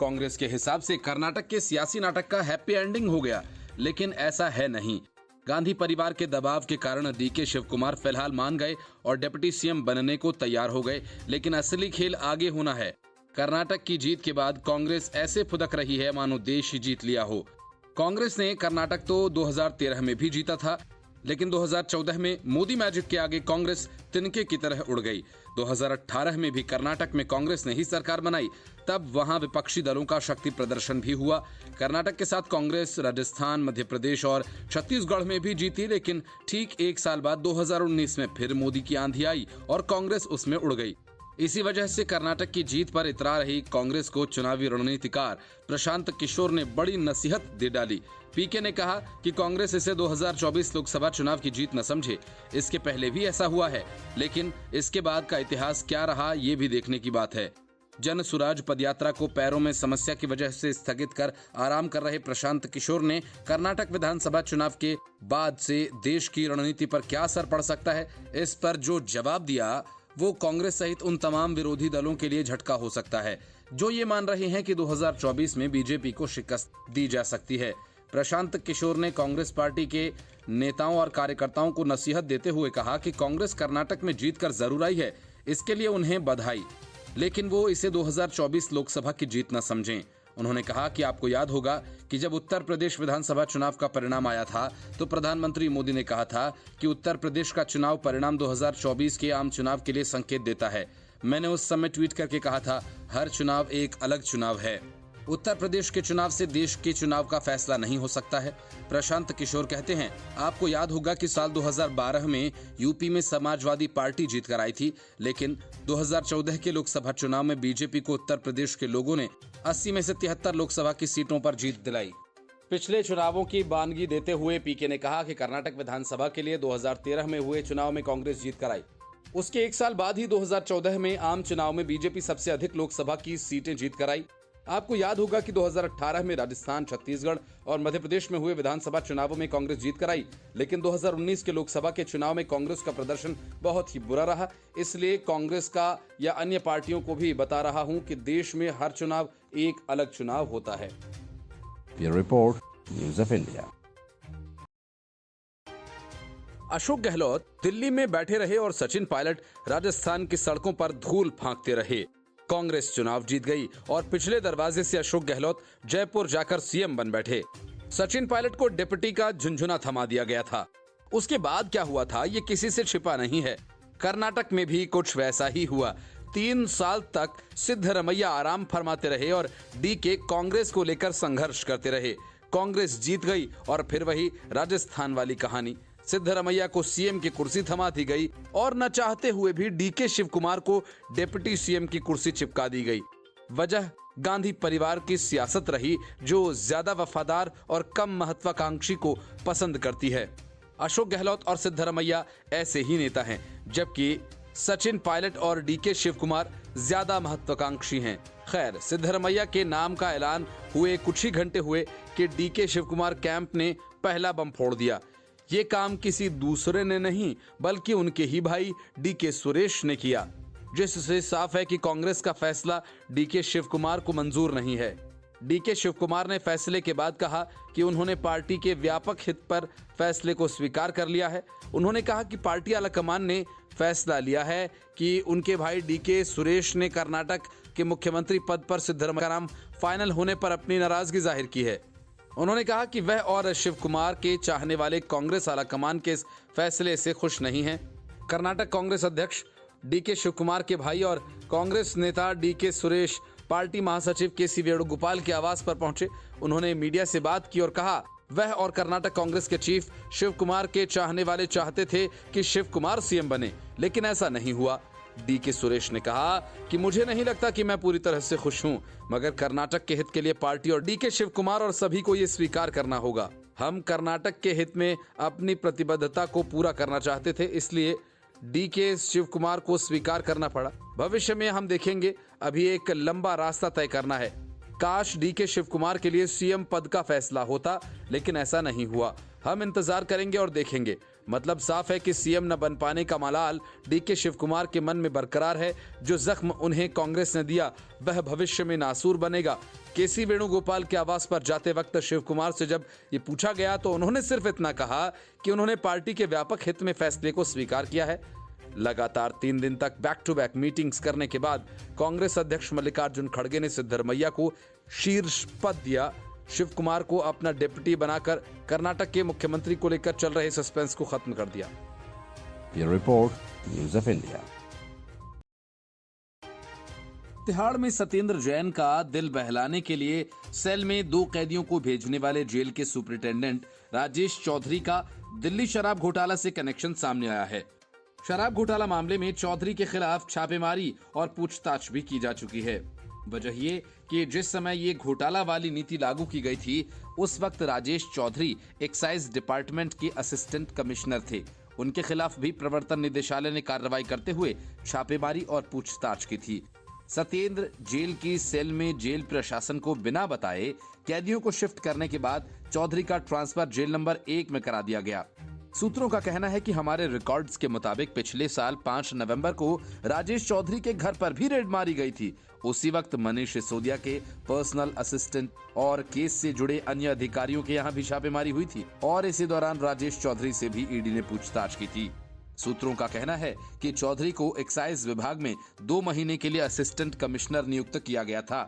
कांग्रेस के हिसाब से कर्नाटक के सियासी नाटक का हैप्पी एंडिंग हो गया, लेकिन ऐसा है नहीं। गांधी परिवार के दबाव के कारण डीके शिवकुमार फिलहाल मान गए और डिप्टी सीएम बनने को तैयार हो गए, लेकिन असली खेल आगे होना है। कर्नाटक की जीत के बाद कांग्रेस ऐसे फुदक रही है मानो देश ही जीत लिया हो। कांग्रेस ने कर्नाटक तो 2013 में भी जीता था, लेकिन 2014 में मोदी मैजिक के आगे कांग्रेस तिनके की तरह उड़ गई। 2018 में भी कर्नाटक में कांग्रेस ने ही सरकार बनाई, तब वहां विपक्षी दलों का शक्ति प्रदर्शन भी हुआ। कर्नाटक के साथ कांग्रेस राजस्थान, मध्य प्रदेश और छत्तीसगढ़ में भी जीती, लेकिन ठीक एक साल बाद 2019 में फिर मोदी की आंधी आई और कांग्रेस उसमें उड़ गई। इसी वजह से कर्नाटक की जीत पर इतरा रही कांग्रेस को चुनावी रणनीतिकार प्रशांत किशोर ने बड़ी नसीहत दे डाली। पीके ने कहा कि कांग्रेस इसे 2024 लोकसभा चुनाव की जीत न समझे। इसके पहले भी ऐसा हुआ है, लेकिन इसके बाद का इतिहास क्या रहा ये भी देखने की बात है। जन सुराज पदयात्रा को पैरों में समस्या की वजह से स्थगित कर आराम कर रहे प्रशांत किशोर ने कर्नाटक विधानसभा चुनाव के बाद से देश की रणनीति पर क्या असर पड़ सकता है, इस पर जो जवाब दिया वो कांग्रेस सहित उन तमाम विरोधी दलों के लिए झटका हो सकता है जो ये मान रहे हैं कि 2024 में बीजेपी को शिकस्त दी जा सकती है। प्रशांत किशोर ने कांग्रेस पार्टी के नेताओं और कार्यकर्ताओं को नसीहत देते हुए कहा कि कांग्रेस कर्नाटक में जीतकर जरूर आई है, इसके लिए उन्हें बधाई, लेकिन वो इसे 2024 लोकसभा की जीत न समझें। उन्होंने कहा कि आपको याद होगा कि जब उत्तर प्रदेश विधानसभा चुनाव का परिणाम आया था तो प्रधानमंत्री मोदी ने कहा था कि उत्तर प्रदेश का चुनाव परिणाम 2024 के आम चुनाव के लिए संकेत देता है। मैंने उस समय ट्वीट करके कहा था, हर चुनाव एक अलग चुनाव है। उत्तर प्रदेश के चुनाव से देश के चुनाव का फैसला नहीं हो सकता है। प्रशांत किशोर कहते हैं, आपको याद होगा कि साल 2012 में यूपी में समाजवादी पार्टी जीत कर आई थी, लेकिन 2014 के लोकसभा चुनाव में बीजेपी को उत्तर प्रदेश के लोगों ने 80 में से 73 लोकसभा की सीटों पर जीत दिलाई। पिछले चुनावों की बानगी देते हुए पीके ने कहा कि कर्नाटक विधानसभा के लिए 2013 में हुए चुनाव में कांग्रेस जीत कर आई। उसके एक साल बाद ही 2014 में आम चुनाव में बीजेपी सबसे अधिक लोकसभा की सीटें जीत कर आई। आपको याद होगा कि 2018 में राजस्थान, छत्तीसगढ़ और मध्य प्रदेश में हुए विधानसभा चुनावों में कांग्रेस जीत कर आई, लेकिन 2019 के लोकसभा के चुनाव में कांग्रेस का प्रदर्शन बहुत ही बुरा रहा। इसलिए कांग्रेस का या अन्य पार्टियों को भी बता रहा हूं कि देश में हर चुनाव एक अलग चुनाव होता है। Bureau report, news of India. Ashok Gehlot Delhi में बैठे रहे और सचिन पायलट राजस्थान की सड़कों पर धूल फांकते रहे। कांग्रेस चुनाव जीत गई और पिछले दरवाजे से अशोक गहलोत जयपुर जाकर सीएम बन बैठे। सचिन पायलट को डिप्टी का झुनझुना थमा दिया गया था। उसके बाद क्या हुआ था ये किसी से छिपा नहीं है। कर्नाटक में भी कुछ वैसा ही हुआ। 3 साल तक सिद्धरमैया आराम फरमाते रहे और डीके कांग्रेस को लेकर संघर्ष करते रहे। कांग्रेस जीत गई और फिर वही राजस्थान वाली कहानी। सिद्धरमैया को सीएम की कुर्सी थमा दी गई और न चाहते हुए भी डीके शिवकुमार को डिप्टी सीएम की कुर्सी चिपका दी गई। वजह गांधी परिवार की सियासत रही जो ज्यादा वफादार और कम महत्वाकांक्षी को पसंद करती है। अशोक गहलोत और सिद्धरमैया ऐसे ही नेता हैं, जबकि सचिन पायलट और डीके शिवकुमार ज्यादा महत्वाकांक्षी हैं। खैर, सिद्धरमैया के नाम का ऐलान हुए कुछ ही घंटे हुए कि डीके शिवकुमार कैंप ने पहला बम फोड़ दिया। ये काम किसी दूसरे ने नहीं बल्कि उनके ही भाई डीके सुरेश ने किया, जिससे साफ है कि कांग्रेस का फैसला डीके शिवकुमार को मंजूर नहीं है। डीके शिवकुमार ने फैसले के बाद कहा कि उन्होंने पार्टी के व्यापक हित पर फैसले को स्वीकार कर लिया है। उन्होंने कहा कि पार्टी आलाकमान ने फैसला लिया है कि उनके भाई डीके सुरेश ने कर्नाटक के मुख्यमंत्री पद पर सिद्धरमैया का नाम फाइनल होने पर अपनी नाराजगी जाहिर की है। उन्होंने कहा कि वह और शिवकुमार के चाहने वाले कांग्रेस आलाकमान के इस फैसले से खुश नहीं हैं। कर्नाटक कांग्रेस अध्यक्ष डीके शिवकुमार के भाई और कांग्रेस नेता डीके सुरेश पार्टी महासचिव केसी वेणुगोपाल के आवास पर पहुंचे। उन्होंने मीडिया से बात की और कहा वह और कर्नाटक कांग्रेस के चीफ शिवकुमार के चाहने वाले चाहते थे कि शिवकुमार सीएम बने, लेकिन ऐसा नहीं हुआ। डीके सुरेश ने कहा कि मुझे नहीं लगता कि मैं पूरी तरह से खुश हूं, मगर कर्नाटक के हित के लिए पार्टी और डीके शिवकुमार और सभी को ये स्वीकार करना होगा। हम कर्नाटक के हित में अपनी प्रतिबद्धता को पूरा करना चाहते थे, इसलिए डीके शिवकुमार को स्वीकार करना पड़ा। भविष्य में हम देखेंगे, अभी एक लंबा रास्ता तय करना है। काश डीके शिवकुमार के लिए सीएम पद का फैसला होता, लेकिन ऐसा नहीं हुआ। हम इंतजार करेंगे और देखेंगे। मतलब साफ है कि सीएम न बन पाने का मलाल डीके शिव कुमार के मन में बरकरार है। जो जख्म उन्हें कांग्रेस ने दिया वह भविष्य में नासूर बनेगा। केसी वेणुगोपाल के आवास पर जाते वक्त शिव कुमार से जब ये पूछा गया तो उन्होंने सिर्फ इतना कहा कि उन्होंने पार्टी के व्यापक हित में फैसले को स्वीकार किया है। लगातार 3 दिन तक बैक टू बैक मीटिंग्स करने के बाद कांग्रेस अध्यक्ष मल्लिकार्जुन खड़गे ने सिद्धरमैया को शीर्ष पद दिया। शिव कुमार को अपना डिप्टी बनाकर कर्नाटक के मुख्यमंत्री को लेकर चल रहे सस्पेंस को खत्म कर दिया। Bureau Report, News of India. Tihar में सत्येंद्र जैन का दिल बहलाने के लिए सेल में 2 कैदियों को भेजने वाले जेल के सुपरिटेंडेंट राजेश चौधरी का दिल्ली शराब घोटाला से कनेक्शन सामने आया है। शराब घोटाला मामले में चौधरी के खिलाफ छापेमारी और पूछताछ भी की जा चुकी है। वजह ये कि जिस समय ये घोटाला वाली नीति लागू की गई थी उस वक्त राजेश चौधरी एक्साइज डिपार्टमेंट के असिस्टेंट कमिश्नर थे। उनके खिलाफ भी प्रवर्तन निदेशालय ने कार्रवाई करते हुए छापेमारी और पूछताछ की थी। सत्येंद्र जेल की सेल में जेल प्रशासन को बिना बताए कैदियों को शिफ्ट करने के बाद चौधरी का ट्रांसफर जेल नंबर 1 में करा दिया गया। सूत्रों का कहना है कि हमारे रिकॉर्ड्स के मुताबिक पिछले साल 5 नवंबर को राजेश चौधरी के घर पर भी रेड मारी गई थी। उसी वक्त मनीष सिसोदिया के पर्सनल असिस्टेंट और केस से जुड़े अन्य अधिकारियों के यहाँ भी छापेमारी हुई थी और इसी दौरान राजेश चौधरी से भी ईडी ने पूछताछ की थी। सूत्रों का कहना है कि चौधरी को एक्साइज विभाग में 2 महीने के लिए असिस्टेंट कमिश्नर नियुक्त किया गया था।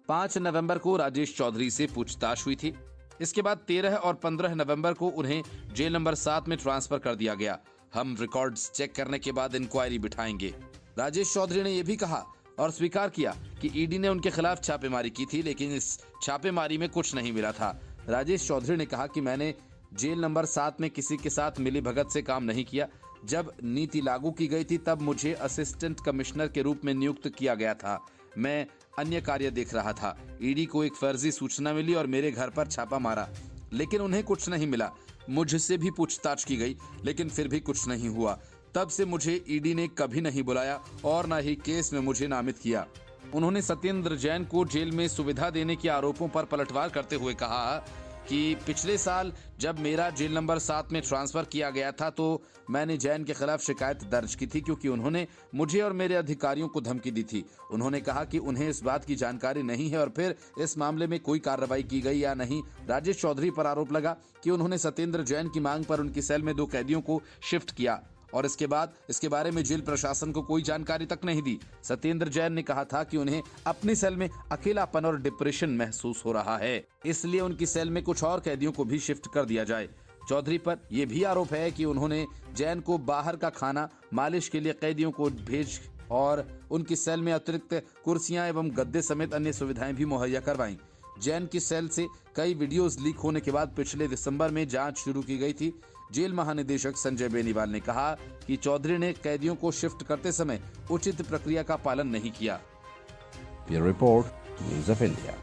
5 नवंबर को राजेश चौधरी से पूछताछ हुई थी। इसके बाद 13 और 15 नवंबर को उन्हें जेल नंबर 7 में ट्रांसफर कर दिया गया। हम रिकॉर्ड्स चेक करने के बाद इंक्वायरी बिठाएंगे। राजेश चौधरी ने यह भी कहा और स्वीकार किया कि ईडी ने उनके खिलाफ छापेमारी की थी, लेकिन इस छापेमारी में कुछ नहीं मिला था। राजेश चौधरी ने कहा कि मैंने जेल नंबर 7 में किसी के साथ मिली भगत से काम नहीं किया। जब नीति लागू की गई थी तब मुझे असिस्टेंट कमिश्नर के रूप में नियुक्त किया गया था। मैं अन्य कार्य देख रहा था। ईडी को एक फर्जी सूचना मिली और मेरे घर पर छापा मारा, लेकिन उन्हें कुछ नहीं मिला। मुझसे भी पूछताछ की गई, लेकिन फिर भी कुछ नहीं हुआ। तब से मुझे ईडी ने कभी नहीं बुलाया और न ही केस में मुझे नामित किया। उन्होंने सत्येंद्र जैन को जेल में सुविधा देने के आरोपों पर पलटवार करते हुए कहा कि पिछले साल जब मेरा जेल नंबर 7 में ट्रांसफर किया गया था तो मैंने जैन के खिलाफ शिकायत दर्ज की थी, क्योंकि उन्होंने मुझे और मेरे अधिकारियों को धमकी दी थी। उन्होंने कहा कि उन्हें इस बात की जानकारी नहीं है और फिर इस मामले में कोई कार्रवाई की गई या नहीं। राजेश चौधरी पर आरोप लगा कि उन्होंने सत्येंद्र जैन की मांग पर उनकी सेल में 2 कैदियों को शिफ्ट किया और इसके बाद इसके बारे में जेल प्रशासन को कोई जानकारी तक नहीं दी। सत्येंद्र जैन ने कहा था कि उन्हें अपनी सेल में अकेलापन और डिप्रेशन महसूस हो रहा है, इसलिए उनकी सेल में कुछ और कैदियों को भी शिफ्ट कर दिया जाए। चौधरी पर यह भी आरोप है कि उन्होंने जैन को बाहर का खाना, मालिश के लिए कैदियों को भेज और उनकी सेल में अतिरिक्त कुर्सियां एवं गद्दे समेत अन्य सुविधाएं भी मुहैया करवाई। जैन की सेल से कई वीडियोस लीक होने के बाद पिछले दिसंबर में जांच शुरू की गई थी। जेल महानिदेशक संजय बेनीवाल ने कहा कि चौधरी ने कैदियों को शिफ्ट करते समय उचित प्रक्रिया का पालन नहीं किया। Bureau Report, News of India.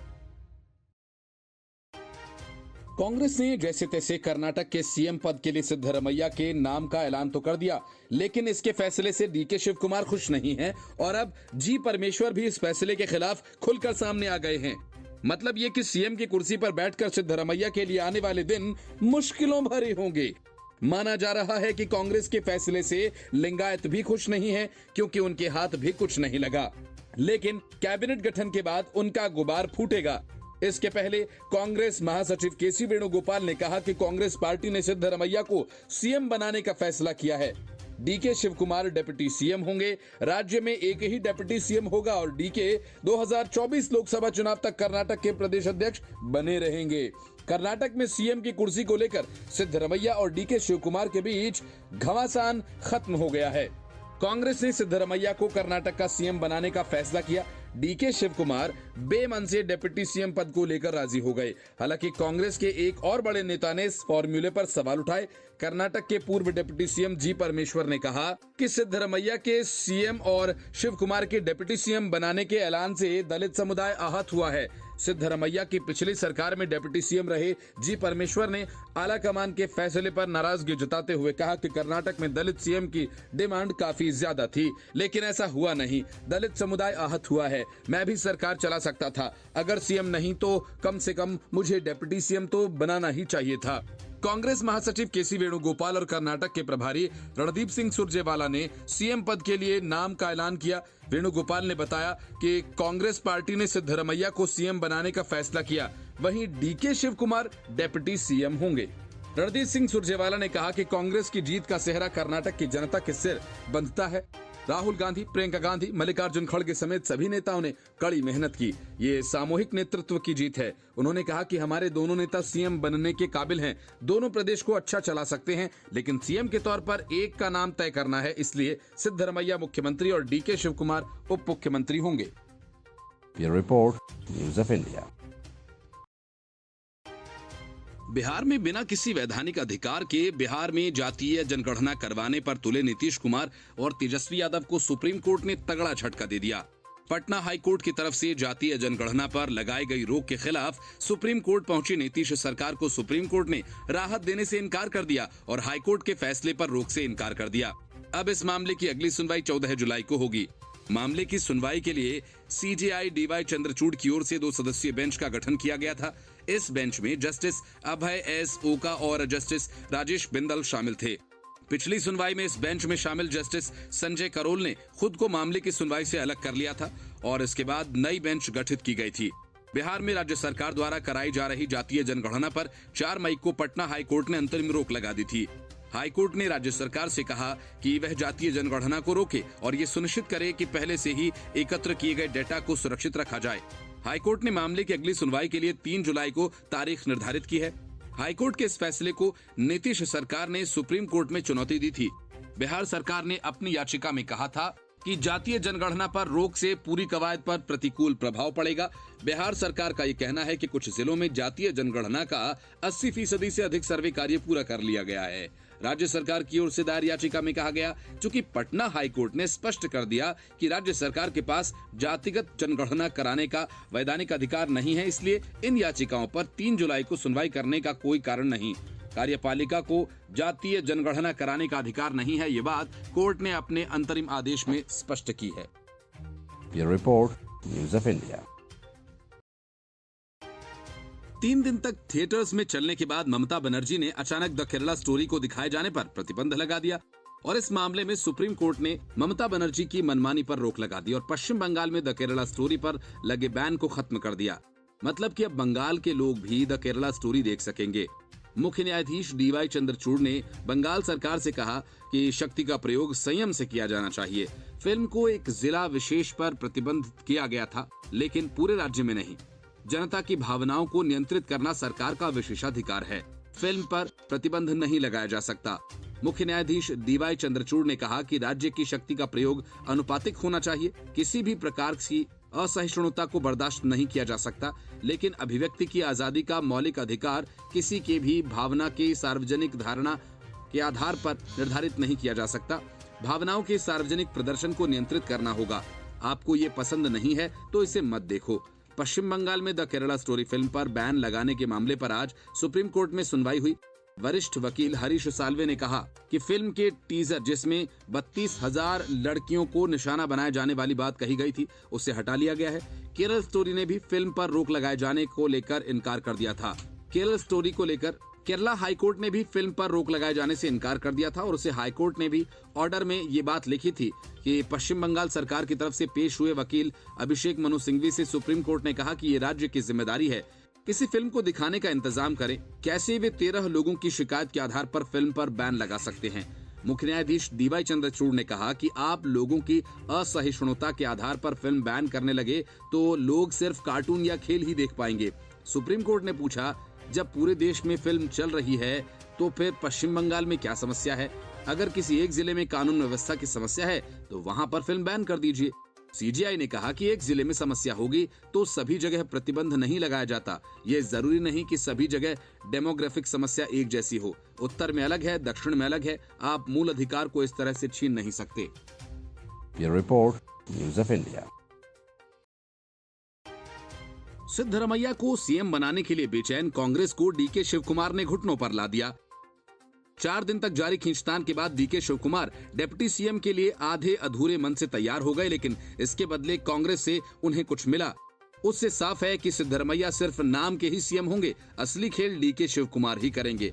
Congress ने जैसे तैसे कर्नाटक के सीएम पद के लिए सिद्धरमैया के नाम का ऐलान तो कर दिया, लेकिन इसके फैसले से डीके शिव कुमार खुश नहीं हैं और अब जी परमेश्वर भी इस फैसले के खिलाफ खुलकर सामने आ गए हैं। मतलब ये कि सीएम की कुर्सी पर बैठकर सिद्धरमैया के लिए आने वाले दिन मुश्किलों भरे होंगे। माना जा रहा है कि कांग्रेस के फैसले से लिंगायत भी खुश नहीं है, क्योंकि उनके हाथ भी कुछ नहीं लगा, लेकिन कैबिनेट गठन के बाद उनका गुबार फूटेगा। इसके पहले कांग्रेस महासचिव केसी वेणुगोपाल ने कहा कि कांग्रेस पार्टी ने सिद्धरमैया को सीएम बनाने का फैसला किया है। डीके शिव कुमार डिप्टी सीएम होंगे। राज्य में एक ही डिप्टी सीएम होगा और डीके 2024 लोकसभा चुनाव तक कर्नाटक के प्रदेश अध्यक्ष बने रहेंगे। कर्नाटक में सीएम की कुर्सी को लेकर सिद्धरमैया और डीके शिव कुमार के बीच घमासान खत्म हो गया है। कांग्रेस ने सिद्धरमैया को कर्नाटक का सीएम बनाने का फैसला किया। डीके शिव कुमार बेमन से डिप्टी सीएम पद को लेकर राजी हो गए। हालांकि कांग्रेस के एक और बड़े नेता ने इस फॉर्मूले पर सवाल उठाए। कर्नाटक के पूर्व डिप्टी सीएम जी परमेश्वर ने कहा कि सिद्धरमैया के सीएम और शिव कुमार के डिप्टी सीएम बनाने के ऐलान से दलित समुदाय आहत हुआ है। सिद्धरमैया की पिछली सरकार में डिप्टी सीएम रहे जी परमेश्वर ने आला कमान के फैसले पर नाराजगी जताते हुए कहा कि कर्नाटक में दलित सीएम की डिमांड काफी ज्यादा थी, लेकिन ऐसा हुआ नहीं। दलित समुदाय आहत हुआ है। मैं भी सरकार चला सकता था, अगर सीएम नहीं तो कम से कम मुझे डिप्टी सीएम तो बनाना ही चाहिए था। कांग्रेस महासचिव केसी वेणुगोपाल और कर्नाटक के प्रभारी रणदीप सिंह सुरजेवाला ने सीएम पद के लिए नाम का ऐलान किया। वेणुगोपाल ने बताया कि कांग्रेस पार्टी ने सिद्धरमैया को सीएम बनाने का फैसला किया, वहीं डीके शिव कुमार डेप्यूटी सीएम होंगे। रणदीप सिंह सुरजेवाला ने कहा कि कांग्रेस की जीत का सेहरा कर्नाटक की जनता के सिर बंधता है। राहुल गांधी, प्रियंका गांधी, मल्लिकार्जुन खड़गे समेत सभी नेताओं ने कड़ी मेहनत की। ये सामूहिक नेतृत्व की जीत है। उन्होंने कहा कि हमारे दोनों नेता सीएम बनने के काबिल हैं, दोनों प्रदेश को अच्छा चला सकते हैं, लेकिन सीएम के तौर पर एक का नाम तय करना है, इसलिए सिद्धरमैया मुख्यमंत्री और डीके शिव कुमार उप मुख्यमंत्री होंगे। Bureau Report, News of India. Bihar में बिना किसी वैधानिक अधिकार के बिहार में जातीय जनगणना करवाने पर तुले नीतीश कुमार और तेजस्वी यादव को सुप्रीम कोर्ट ने तगड़ा झटका दे दिया। पटना हाई कोर्ट की तरफ से जातीय जनगणना पर लगाई गई रोक के खिलाफ सुप्रीम कोर्ट पहुंची नीतीश सरकार को सुप्रीम कोर्ट ने राहत देने से इनकार कर दिया और हाई कोर्ट के फैसले पर रोक से इनकार कर दिया। अब इस मामले की अगली सुनवाई 14 जुलाई को होगी। मामले की सुनवाई के लिए सीजेआई डीवाई चंद्रचूड़ की ओर से 2 सदस्यीय बेंच का गठन किया गया था। इस बेंच में जस्टिस अभय एस ओका और जस्टिस राजेश बिंदल शामिल थे। पिछली सुनवाई में इस बेंच में शामिल जस्टिस संजय करोल ने खुद को मामले की सुनवाई से अलग कर लिया था और इसके बाद नई बेंच गठित की गई थी। बिहार में राज्य सरकार द्वारा कराई जा रही जातीय जनगणना पर 4 मई को पटना हाई कोर्ट ने अंतरिम रोक लगा दी थी। हाई कोर्ट ने राज्य सरकार से कहा कि वह जातीय जनगणना को रोके और ये सुनिश्चित करे कि पहले से ही एकत्र किए गए डेटा को सुरक्षित रखा जाए। हाई कोर्ट ने मामले की अगली सुनवाई के लिए 3 जुलाई को तारीख निर्धारित की है। हाई कोर्ट के इस फैसले को नीतीश सरकार ने सुप्रीम कोर्ट में चुनौती दी थी। बिहार सरकार ने अपनी याचिका में कहा था कि जातीय जनगणना पर रोक से पूरी कवायद पर प्रतिकूल प्रभाव पड़ेगा। बिहार सरकार का ये कहना है कि कुछ जिलों में जातीय जनगणना का 80% से अधिक सर्वे कार्य पूरा कर लिया गया है। राज्य सरकार की ओर से दायर याचिका में कहा गया, चूंकि पटना हाई कोर्ट ने स्पष्ट कर दिया कि राज्य सरकार के पास जातिगत जनगणना कराने का वैधानिक अधिकार नहीं है, इसलिए इन याचिकाओं पर 3 जुलाई को सुनवाई करने का कोई कारण नहीं। कार्यपालिका को जातीय जनगणना कराने का अधिकार नहीं है, ये बात कोर्ट ने अपने अंतरिम आदेश में स्पष्ट की है। Bureau Report, News of India. 3 दिन तक थिएटर्स में चलने के बाद ममता बनर्जी ने अचानक द केरला स्टोरी को दिखाए जाने पर प्रतिबंध लगा दिया और इस मामले में सुप्रीम कोर्ट ने ममता बनर्जी की मनमानी पर रोक लगा दी और पश्चिम बंगाल में द केरला स्टोरी पर लगे बैन को खत्म कर दिया। मतलब कि अब बंगाल के लोग भी द केरला स्टोरी देख सकेंगे। मुख्य न्यायाधीश डीवाई चंद्रचूड़ ने बंगाल सरकार से कहा कि शक्ति का प्रयोग संयम से किया जाना चाहिए। फिल्म को एक जिला विशेष पर प्रतिबंधित किया गया था, लेकिन पूरे राज्य में नहीं। जनता की भावनाओं को नियंत्रित करना सरकार का विशेषाधिकार है। फिल्म पर प्रतिबंध नहीं लगाया जा सकता। मुख्य न्यायाधीश डीवाई चंद्रचूड़ ने कहा कि राज्य की शक्ति का प्रयोग अनुपातिक होना चाहिए। किसी भी प्रकार की असहिष्णुता को बर्दाश्त नहीं किया जा सकता, लेकिन अभिव्यक्ति की आजादी का मौलिक अधिकार किसी के भी भावना के सार्वजनिक धारणा के आधार पर निर्धारित नहीं किया जा सकता। भावनाओं के सार्वजनिक प्रदर्शन को नियंत्रित करना होगा। आपको ये पसंद नहीं है तो इसे मत देखो। पश्चिम बंगाल में द केरला स्टोरी फिल्म पर बैन लगाने के मामले पर आज सुप्रीम कोर्ट में सुनवाई हुई। वरिष्ठ वकील हरीश साल्वे ने कहा कि फिल्म के टीजर जिसमें 32,000 लड़कियों को निशाना बनाए जाने वाली बात कही गई थी, उसे हटा लिया गया है। केरल स्टोरी ने भी फिल्म पर रोक लगाए जाने को लेकर इनकार कर दिया था। केरल स्टोरी को लेकर केरला हाई कोर्ट ने भी फिल्म पर रोक लगाए जाने से इनकार कर दिया था और उसे हाई कोर्ट ने भी ऑर्डर में ये बात लिखी थी कि पश्चिम बंगाल सरकार की तरफ से पेश हुए वकील अभिषेक मनु सिंघवी से सुप्रीम कोर्ट ने कहा कि ये राज्य की जिम्मेदारी है किसी फिल्म को दिखाने का इंतजाम करें। कैसे वे 13 लोगों की शिकायत के आधार पर फिल्म पर बैन लगा सकते हैं। मुख्य न्यायाधीश डीवाई चंद्रचूड़ ने कहा कि आप लोगों की असहिष्णुता के आधार पर फिल्म बैन करने लगे तो लोग सिर्फ कार्टून या खेल ही देख पाएंगे। सुप्रीम कोर्ट ने पूछा, जब पूरे देश में फिल्म चल रही है तो फिर पश्चिम बंगाल में क्या समस्या है? अगर किसी एक जिले में कानून व्यवस्था की समस्या है तो वहां पर फिल्म बैन कर दीजिए। सीजीआई ने कहा कि एक जिले में समस्या होगी तो सभी जगह प्रतिबंध नहीं लगाया जाता। ये जरूरी नहीं कि सभी जगह डेमोग्राफिक समस्या एक जैसी हो। उत्तर में अलग है, दक्षिण में अलग है। आप मूल अधिकार को इस तरह से छीन नहीं सकते। Bureau Report, News of India. Siddaramaiah को सीएम बनाने के लिए बेचैन कांग्रेस को डीके शिव कुमार ने घुटनों पर ला दिया। 4 दिन तक जारी खींचतान के बाद डीके शिव कुमार डिप्टी सीएम के लिए आधे अधूरे मन से तैयार हो गए, लेकिन इसके बदले कांग्रेस से उन्हें कुछ मिला। उससे साफ है कि सिद्धरमैया सिर्फ नाम के ही सीएम होंगे, असली खेल डीके शिव कुमार ही करेंगे।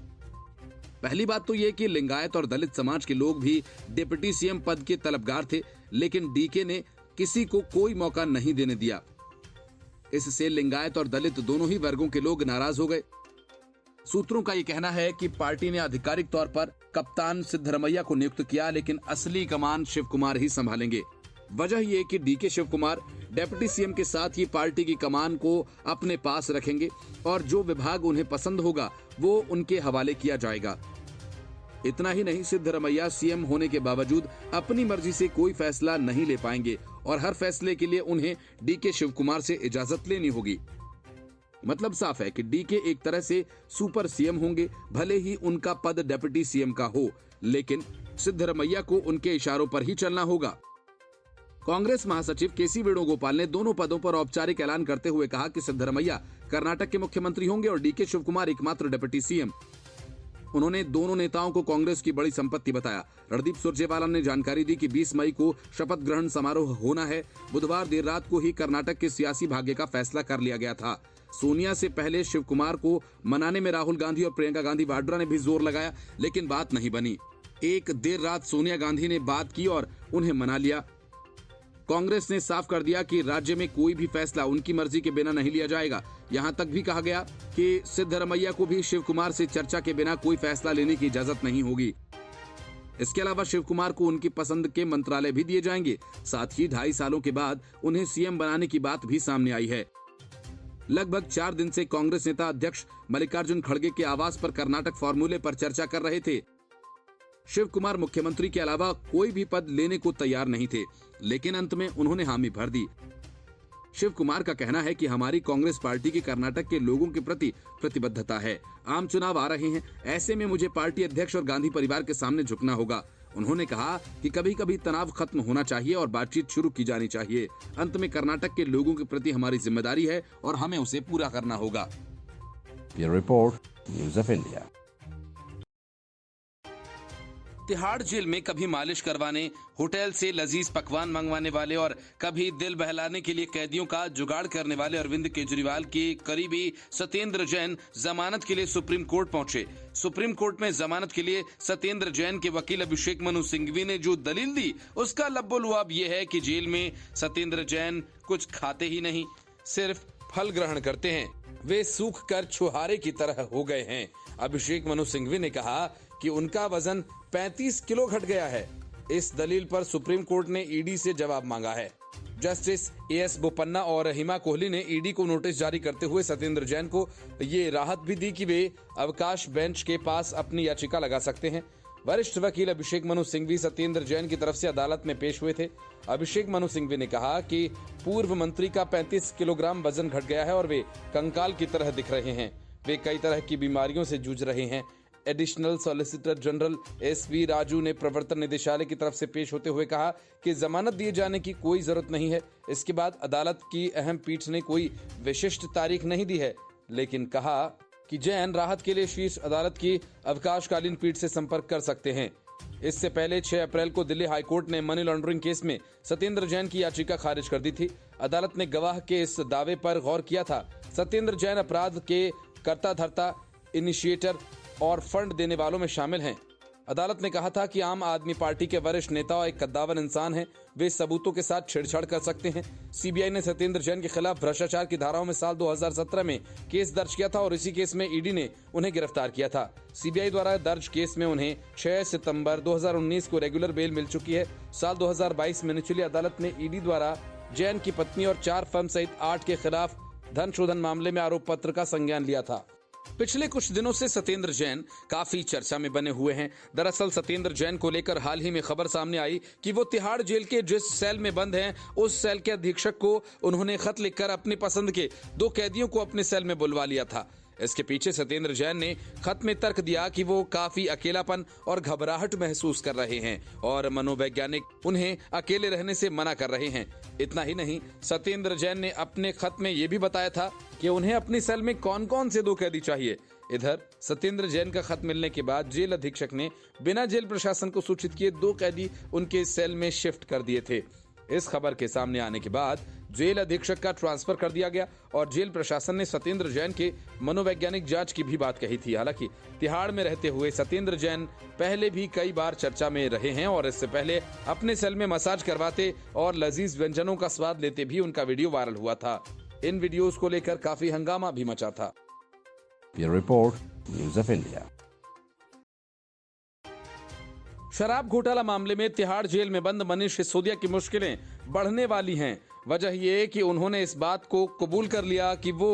पहली बात तो ये कि लिंगायत और दलित समाज के लोग भी डिप्टी सीएम पद के तलबगार थे, लेकिन डीके ने किसी को कोई मौका नहीं देने दिया। इससे लिंगायत और दलित दोनों ही वर्गों के लोग नाराज हो गए। सूत्रों का ये कहना है कि पार्टी ने आधिकारिक तौर पर कप्तान सिद्धरमैया को नियुक्त किया, लेकिन असली कमान शिव कुमार ही संभालेंगे। वजह ये कि डीके शिव कुमार डिप्टी सीएम के साथ ही पार्टी की कमान को अपने पास रखेंगे और जो विभाग उन्हें पसंद होगा वो उनके हवाले किया जाएगा। इतना ही नहीं, सिद्धरमैया सीएम होने के बावजूद अपनी मर्जी से कोई फैसला नहीं ले पाएंगे और हर फैसले के लिए उन्हें डीके शिव कुमार से इजाजत लेनी होगी। मतलब साफ है कि डीके एक तरह से सुपर सीएम होंगे, भले ही उनका पद डिप्टी सीएम का हो, लेकिन सिद्धरमैया को उनके इशारों पर ही चलना होगा। कांग्रेस महासचिव केसी वेणुगोपाल ने दोनों पदों पर औपचारिक ऐलान करते हुए कहा कि सिद्धरमैया कर्नाटक के मुख्यमंत्री होंगे और डीके शिव कुमार एकमात्र डिप्टी सीएम। उन्होंने दोनों नेताओं को कांग्रेस की बड़ी संपत्ति बताया। रणदीप सुरजेवाला ने जानकारी दी कि 20 मई को शपथ ग्रहण समारोह होना है। बुधवार देर रात को ही कर्नाटक के सियासी भाग्य का फैसला कर लिया गया था। सोनिया से पहले शिव कुमार को मनाने में राहुल गांधी और प्रियंका गांधी वाड्रा ने भी जोर लगाया, लेकिन बात नहीं बनी। एक देर रात सोनिया गांधी ने बात की और उन्हें मना लिया। कांग्रेस ने साफ कर दिया कि राज्य में कोई भी फैसला उनकी मर्जी के बिना नहीं लिया जाएगा। यहां तक भी कहा गया कि सिद्धरमैया को भी शिव कुमार से चर्चा के बिना कोई फैसला लेने की इजाजत नहीं होगी। इसके अलावा शिव कुमार को उनकी पसंद के मंत्रालय भी दिए जाएंगे। साथ ही 2.5 सालों के बाद उन्हें सीएम बनाने की बात भी सामने आई है। लगभग 4 दिन से कांग्रेस नेता अध्यक्ष मल्लिकार्जुन खड़गे के आवास पर कर्नाटक फॉर्मूले पर चर्चा कर रहे थे। शिव कुमार मुख्यमंत्री के अलावा कोई भी पद लेने को तैयार नहीं थे, लेकिन अंत में उन्होंने हामी भर दी। शिव कुमार का कहना है कि हमारी कांग्रेस पार्टी की कर्नाटक के लोगों के प्रति प्रतिबद्धता है। आम चुनाव आ रहे हैं, ऐसे में मुझे पार्टी अध्यक्ष और गांधी परिवार के सामने झुकना होगा। उन्होंने कहा कि कभी कभी तनाव खत्म होना चाहिए और बातचीत शुरू की जानी चाहिए। अंत में कर्नाटक के लोगों के प्रति हमारी जिम्मेदारी है और हमें उसे पूरा करना होगा। Bureau Report, News of India. Tihar jail में कभी मालिश करवाने, होटल से लजीज पकवान मंगवाने वाले और कभी दिल बहलाने के लिए कैदियों का जुगाड़ करने वाले अरविंद केजरीवाल के करीबी सत्येंद्र जैन जमानत के लिए सुप्रीम कोर्ट पहुंचे। सुप्रीम कोर्ट में जमानत के लिए सत्येंद्र जैन के वकील अभिषेक मनु सिंघवी ने जो दलील दी, उसका लब्बो-लुआब ये है कि जेल में सत्येंद्र जैन कुछ खाते ही नहीं, सिर्फ फल ग्रहण करते हैं। वे सूख कर छुहारे की तरह हो गए हैं। अभिषेक मनु सिंघवी ने कहा कि उनका वजन 35 किलो घट गया है। इस दलील पर सुप्रीम कोर्ट ने ईडी से जवाब मांगा है। जस्टिस एएस बोपन्ना और हिमा कोहली ने ईडी को नोटिस जारी करते हुए सत्येंद्र जैन को ये राहत भी दी कि वे अवकाश बेंच के पास अपनी याचिका लगा सकते हैं। वरिष्ठ वकील अभिषेक मनु सिंघवी सत्येंद्र जैन की तरफ से अदालत में पेश हुए थे। अभिषेक मनु सिंघवी ने कहा कि पूर्व मंत्री का 35 किलोग्राम वजन घट गया है और वे कंकाल की तरह दिख रहे हैं। वे कई तरह की बीमारियों से जूझ रहे हैं। Additional solicitor general SV Raju ने प्रवर्तन निदेशालय की तरफ से पेश होते हुए कहा कि जमानत दिए जाने की कोई जरूरत नहीं है। इसके बाद अदालत की अहम पीठ ने कोई विशिष्ट तारीख नहीं दी है, लेकिन कहा कि जैन राहत के लिए शीर्ष अदालत की अवकाशकालीन पीठ से संपर्क कर सकते हैं। इससे पहले 6 अप्रैल को दिल्ली हाईकोर्ट ने मनी लॉन्ड्रिंग केस में सत्येंद्र जैन की याचिका खारिज कर दी थी। अदालत ने गवाह के इस दावे पर गौर किया था। सत्येंद्र जैन अपराध के कर्ता धर्ता, इनिशिएटर और फंड देने वालों में शामिल हैं। अदालत ने कहा था कि आम आदमी पार्टी के वरिष्ठ नेता और एक कद्दावर इंसान हैं। वे सबूतों के साथ छेड़छाड़ कर सकते हैं। सीबीआई ने सत्येंद्र जैन के खिलाफ भ्रष्टाचार की धाराओं में साल 2017 में केस दर्ज किया था और इसी केस में ईडी ने उन्हें गिरफ्तार किया था। सीबीआई द्वारा दर्ज केस में उन्हें 6 सितंबर 2019 को रेगुलर बेल मिल चुकी है। साल 2022 में निचली अदालत ने ईडी द्वारा जैन की पत्नी और 4 फर्म सहित 8 के खिलाफ धन शोधन मामले में आरोप पत्र का संज्ञान लिया था। पिछले कुछ दिनों से सत्येंद्र जैन काफी चर्चा में बने हुए हैं। दरअसल सत्येंद्र जैन को लेकर हाल ही में खबर सामने आई कि वो तिहाड़ जेल के जिस सेल में बंद हैं, उस सेल के अधीक्षक को उन्होंने खत लिखकर अपनी पसंद के 2 कैदियों को अपने सेल में बुलवा लिया था। इसके पीछे सत्येंद्र जैन ने खत में तर्क दिया कि वो काफी अकेलापन और घबराहट महसूस कर रहे हैं और मनोवैज्ञानिक उन्हें अकेले रहने से मना कर रहे हैं। इतना ही नहीं, सत्येंद्र जैन ने अपने खत में ये भी बताया था कि उन्हें अपनी सेल में कौन कौन से 2 कैदी चाहिए। इधर सत्येंद्र जैन का खत मिलने के बाद जेल अधीक्षक ने बिना जेल प्रशासन को सूचित किए 2 कैदी उनके सेल में शिफ्ट कर दिए थे। इस खबर के सामने आने के बाद जेल अधीक्षक का ट्रांसफर कर दिया गया और जेल प्रशासन ने सत्येंद्र जैन के मनोवैज्ञानिक जांच की भी बात कही थी। हालांकि तिहाड़ में रहते हुए सत्येंद्र जैन पहले भी कई बार चर्चा में रहे हैं और इससे पहले अपने सेल में मसाज करवाते और लजीज व्यंजनों का स्वाद लेते भी उनका वीडियो वायरल हुआ था। इन वीडियोस को लेकर काफी हंगामा भी मचा था। Bureau Report, News of India. शराब घोटाला मामले में तिहाड़ जेल में बंद मनीष सिसोदिया की मुश्किलें बढ़ने वाली हैं। वजह यह कि उन्होंने इस बात को कबूल कर लिया कि वो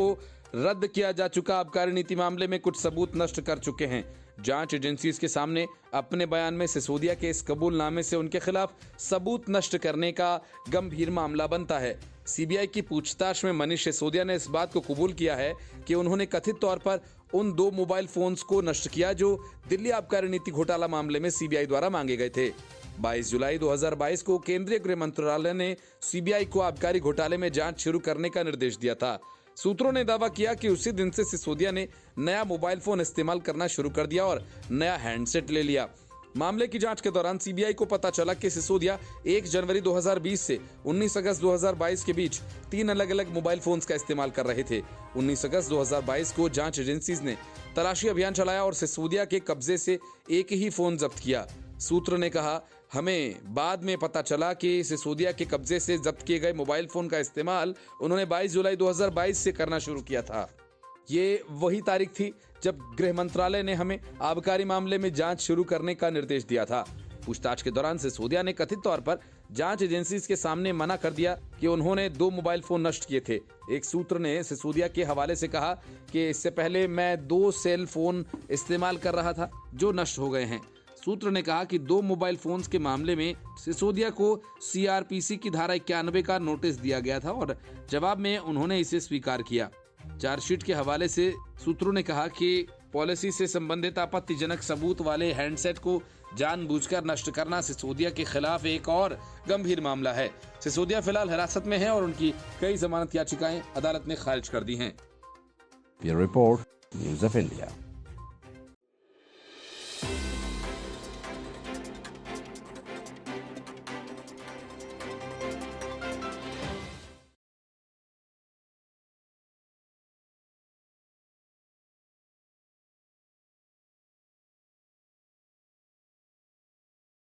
रद्द किया जा चुका आबकारी नीति मामले में कुछ सबूत नष्ट कर चुके हैं। जांच एजेंसी के सामने अपने बयान में सिसोदिया के इस कबूलनामे से उनके खिलाफ सबूत नष्ट करने का गंभीर मामला बनता है। सीबीआई की पूछताछ में मनीष सिसोदिया ने इस बात को कबूल किया है कि उन्होंने कथित तौर पर उन 2 मोबाइल फोन्स को नष्ट किया जो दिल्ली आबकारी नीति घोटाला मामले में सीबीआई द्वारा मांगे गए थे। 22 जुलाई 2022 को केंद्रीय गृह मंत्रालय ने सीबीआई को आबकारी घोटाले में जांच शुरू करने का निर्देश दिया था। सूत्रों ने दावा किया कि उसी दिन से सिसोदिया ने नया मोबाइल फोन इस्तेमाल करना शुरू कर दिया और नया हैंडसेट ले लिया। मामले की जांच के दौरान सीबीआई को पता चला कि सिसोदिया 1 जनवरी 2020 से 19 अगस्त 2022 के बीच 3 अलग अलग मोबाइल फोन्स का इस्तेमाल कर रहे थे। 19 अगस्त 2022 को जांच एजेंसीज ने तलाशी अभियान चलाया और सिसोदिया के कब्जे से एक ही फोन जब्त किया। सूत्र ने कहा, हमें बाद में पता चला कि सिसोदिया के कब्जे से जब्त किए गए मोबाइल फोन का इस्तेमाल उन्होंने 22 जुलाई 2022 से करना शुरू किया था। ये वही तारीख थी जब गृह मंत्रालय ने हमें आबकारी मामले में जांच शुरू करने का निर्देश दिया था। पूछताछ के दौरान सिसोदिया ने कथित तौर पर जांच एजेंसी के सामने मना कर दिया कि उन्होंने 2 मोबाइल फोन नष्ट किए थे। एक सूत्र ने सिसोदिया के हवाले से कहा कि इससे पहले मैं 2 सेल फोन इस्तेमाल कर रहा था जो नष्ट हो गए हैं। सूत्र ने कहा कि 2 मोबाइल फोन्स के मामले में सिसोदिया को सीआरपीसी की धारा 91 का नोटिस दिया गया था और जवाब में उन्होंने इसे स्वीकार किया। चार्जशीट के हवाले से सूत्रों ने कहा कि पॉलिसी से संबंधित आपत्तिजनक सबूत वाले हैंडसेट को जानबूझकर नष्ट करना सिसोदिया के खिलाफ एक और गंभीर मामला है। सिसोदिया फिलहाल हिरासत में हैं और उनकी कई जमानत याचिकाएं अदालत ने खारिज कर दी हैं। Bureau Report, News of India.